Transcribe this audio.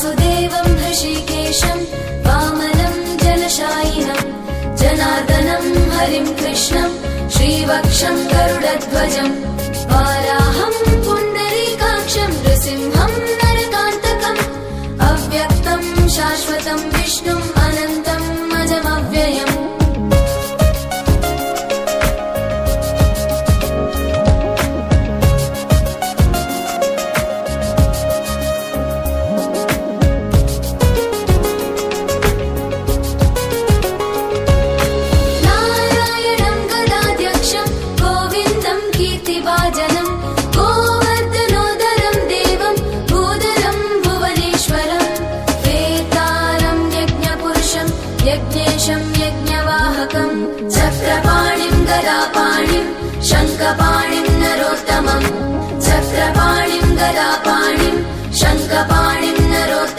वासुदेवं हृषीकेशं वामनं जलशायिनं जनार्दनं हरिं कृष्णं श्रीवक्षं गरुडध्वजं वाराहं पुण्डरीकाक्षं नृसिंहं नरकान्तकम् अव्यक्तं शाश्वतं विष्णुम् अनन्तम् अजमव्ययम्। नारायणं गदाध्यक्षं गोविन्दं कीर्तिभाजनं गोवर्धनोदरं देवं भूधरं भुवनेश्वरं वेतारं यज्ञपुरुषं यज्ञेशं यज्ञवाहकं चक्रपाणिं गदापाणिं शङ्खपाणिं नरोत्तमं चक्रपाणिं गदापाणिं शङ्खपाणिं